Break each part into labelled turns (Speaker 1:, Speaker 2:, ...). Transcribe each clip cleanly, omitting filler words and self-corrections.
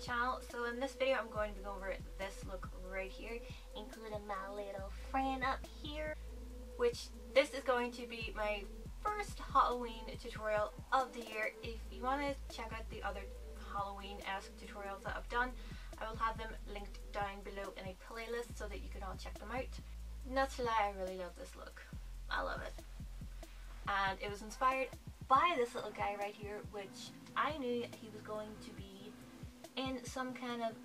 Speaker 1: channel. So in this video I'm going to be going over this look right here, including my little friend up here, which this is going to be my first Halloween tutorial of the year. If you want to check out the other Halloween-esque tutorials that I've done, I will have them linked down below in a playlist so that you can all check them out. Not to lie, I really love this look. I love it. And it was inspired by this little guy right here, which I knew he was going to be in some kind of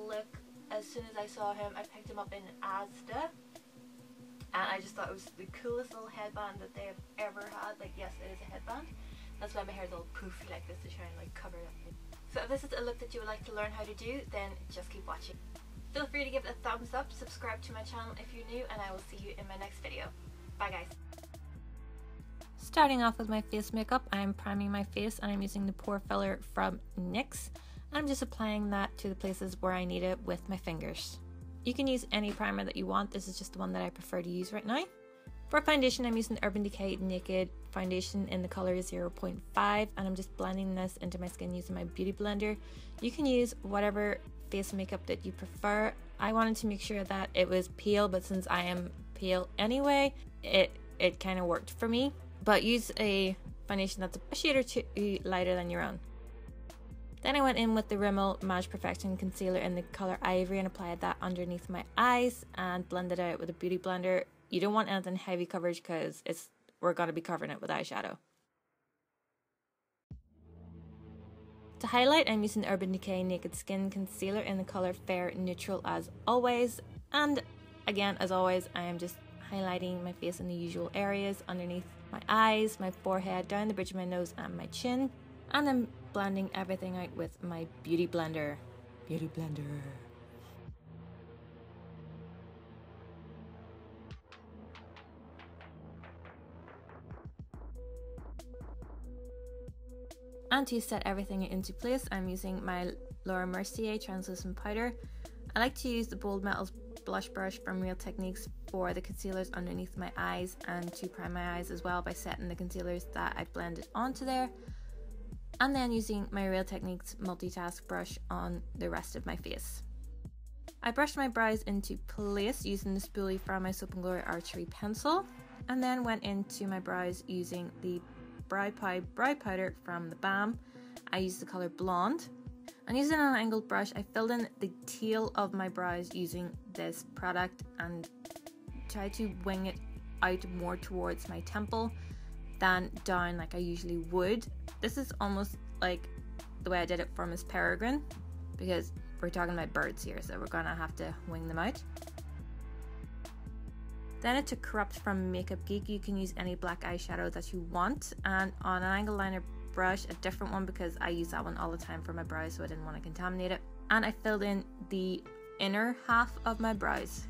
Speaker 1: look. As soon as I saw him, I picked him up in Asda, and I just thought it was the coolest little headband that they've ever had. Like, yes, it is a headband. That's why my hair is all poofy like this, to try and like cover it up. So if this is a look that you would like to learn how to do, then just keep watching. Feel free to give it a thumbs up, subscribe to my channel if you're new, and I will see you in my next video. Bye guys.
Speaker 2: Starting off with my face makeup, I'm priming my face and I'm using the Pore Filler from NYX. I'm just applying that to the places where I need it with my fingers. You can use any primer that you want. This is just the one that I prefer to use right now. For foundation, I'm using the Urban Decay Naked Foundation in the color 0.5, and I'm just blending this into my skin using my beauty blender. You can use whatever face makeup that you prefer. I wanted to make sure that it was pale, but since I am pale anyway, it kind of worked for me. But use a foundation that's a shade or two lighter than your own. Then I went in with the Rimmel Match Perfection Concealer in the color Ivory and applied that underneath my eyes and blended out with a beauty blender. You don't want anything heavy coverage because we're going to be covering it with eyeshadow. To highlight, I'm using the Urban Decay Naked Skin Concealer in the color Fair Neutral as always. And again, as always, I am just highlighting my face in the usual areas underneath my eyes, my forehead, down the bridge of my nose and my chin. And I'm blending everything out with my beauty blender. Beauty blender. And to set everything into place, I'm using my Mercier translucent powder. I like to use the Bold Metals blush brush from Real Techniques for the concealers underneath my eyes and to prime my eyes as well by setting the concealers that I blended onto there. And then using my Real Techniques multitask brush on the rest of my face. I brushed my brows into place using the spoolie from my Soap & Glory Archery pencil, and then went into my brows using the brow powder from the BAM. I used the color Blonde. And using an angled brush, I filled in the tail of my brows using this product and tried to wing it out more towards my temple than down like I usually would. This is almost like the way I did it for Miss Peregrine, because we're talking about birds here, so we're gonna have to wing them out. Then I took Corrupt from Makeup Geek. You can use any black eyeshadow that you want, and on an angle liner brush, a different one because I use that one all the time for my brows, so I didn't want to contaminate it. And I filled in the inner half of my brows.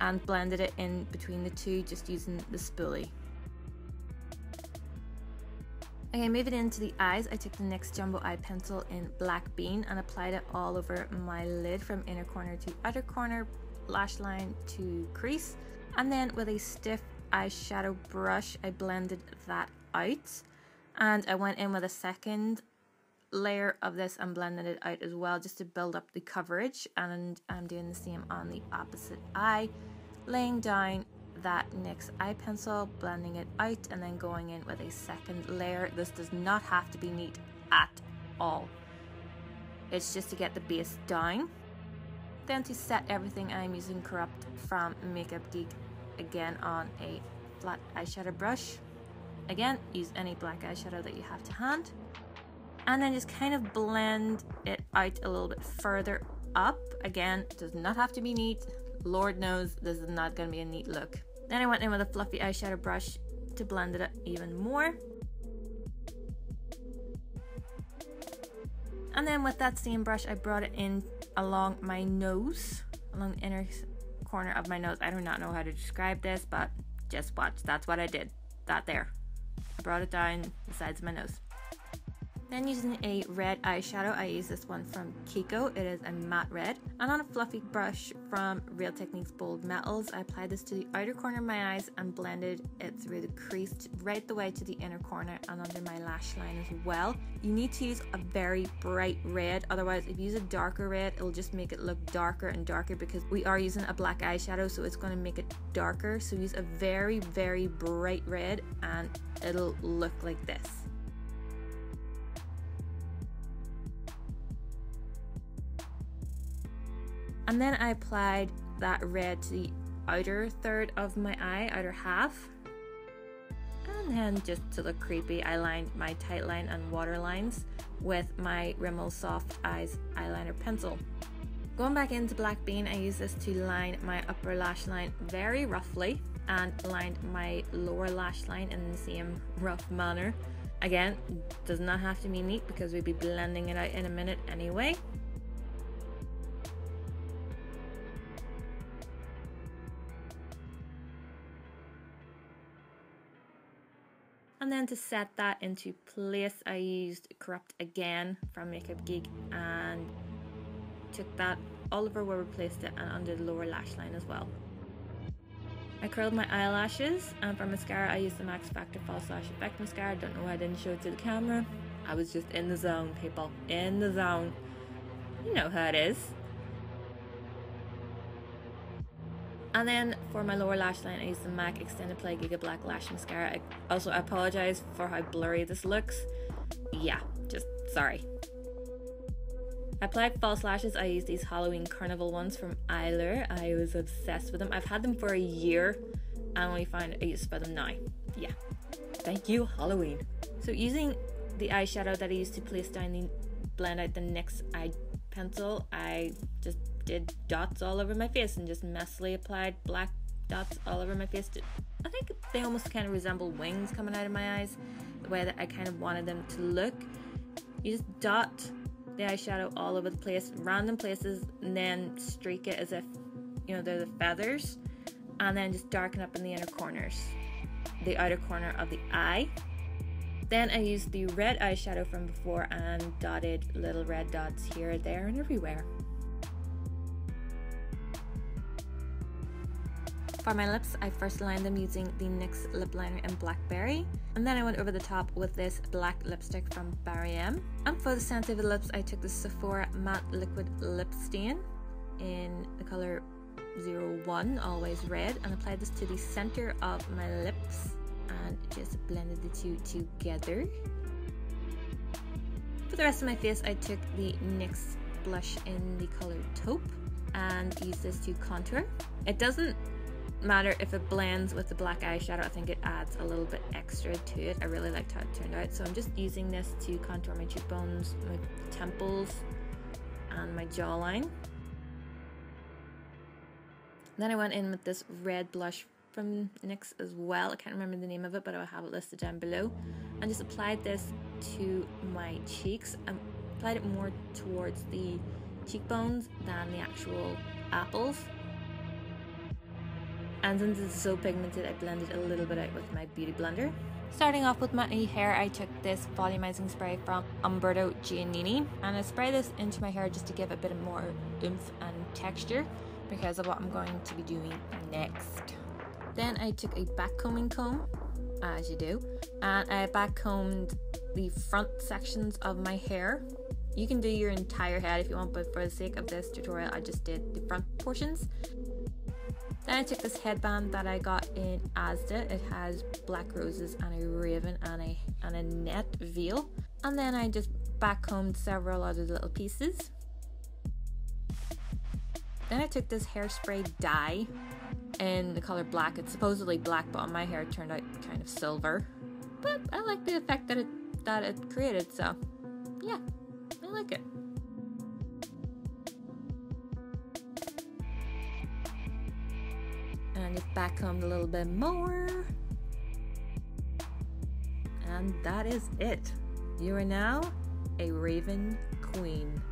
Speaker 2: And blended it in between the two just using the spoolie. Okay, moving into the eyes, I took the NYX Jumbo Eye Pencil in Black Bean and applied it all over my lid from inner corner to outer corner, lash line to crease. And then with a stiff eyeshadow brush, I blended that out. And I went in with a second layer of this and blended it out as well, just to build up the coverage. And I'm doing the same on the opposite eye, laying down that NYX eye pencil, blending it out, and then going in with a second layer. This does not have to be neat at all. It's just to get the base down. Then to set everything, I'm using Corrupt from Makeup Geek again on a flat eyeshadow brush. Again, use any black eyeshadow that you have to hand. And then just kind of blend it out a little bit further up. Again, it does not have to be neat. Lord knows this is not going to be a neat look. Then I went in with a fluffy eyeshadow brush to blend it up even more. And then with that same brush, I brought it in along my nose, along the inner corner of my nose. I do not know how to describe this, but just watch. That's what I did. That there. I brought it down the sides of my nose. Then using a red eyeshadow, I use this one from Kiko. It is a matte red. And on a fluffy brush from Real Techniques Bold Metals, I applied this to the outer corner of my eyes and blended it through the crease right the way to the inner corner and under my lash line as well. You need to use a very bright red, otherwise if you use a darker red, it'll just make it look darker and darker because we are using a black eyeshadow, so it's going to make it darker. So use a very, very bright red and it'll look like this. And then I applied that red to the outer third of my eye, outer half. And then just to look creepy, I lined my tight line and water lines with my Rimmel Soft Eyes eyeliner pencil. Going back into Black Bean, I used this to line my upper lash line very roughly and lined my lower lash line in the same rough manner. Again, does not have to be neat because we'll be blending it out in a minute anyway. And then to set that into place, I used Corrupt again from Makeup Geek and took that all over where we placed it and under the lower lash line as well. I curled my eyelashes, and for mascara I used the Max Factor False Lash Effect mascara. Don't know why I didn't show it to the camera. I was just in the zone, people. In the zone. You know how it is. And then for my lower lash line, I used the MAC Extended Play Giga Black Lash Mascara. I apologize for how blurry this looks. Yeah, just sorry. I applied false lashes. I used these Halloween Carnival ones from Eylure. I was obsessed with them. I've had them for a year and only find a use for them now. Yeah, thank you, Halloween. So using the eyeshadow that I used to place down the blend out the NYX eye pencil, I just did dots all over my face and just messily applied black dots all over my face. I think they almost kind of resemble wings coming out of my eyes, the way that I kind of wanted them to look. You just dot the eyeshadow all over the place, random places, and then streak it as if, you know, they're the feathers, and then just darken up in the inner corners, the outer corner of the eye. Then I used the red eyeshadow from before and dotted little red dots here, there, and everywhere. For my lips, I first lined them using the NYX lip liner in Blackberry, and then I went over the top with this black lipstick from Barry M. And for the center of the lips, I took the Sephora Matte Liquid Lip Stain in the color 01, always red, and applied this to the center of my lips and just blended the two together. For the rest of my face, I took the NYX blush in the color Taupe and used this to contour. It doesn't matter if it blends with the black eyeshadow. I think it adds a little bit extra to it. I really liked how it turned out, so I'm just using this to contour my cheekbones, my temples, and my jawline. Then I went in with this red blush from NYX as well. I can't remember the name of it, but I'll have it listed down below, and just applied this to my cheeks and applied it more towards the cheekbones than the actual apples. And since it's so pigmented, I blended a little bit out with my beauty blender. Starting off with my hair, I took this volumizing spray from Umberto Giannini, and I spray this into my hair just to give it a bit more oomph and texture because of what I'm going to be doing next. Then I took a backcombing comb, as you do, and I backcombed the front sections of my hair. You can do your entire head if you want, but for the sake of this tutorial, I just did the front portions. Then I took this headband that I got in Asda. It has black roses and a raven and a net veil. And then I just backcombed several other little pieces. Then I took this hairspray dye in the color black. It's supposedly black, but on my hair it turned out kind of silver. But I like the effect that it created, so yeah, I like it. And just backcombed a little bit more. And that is it. You are now a Raven Queen.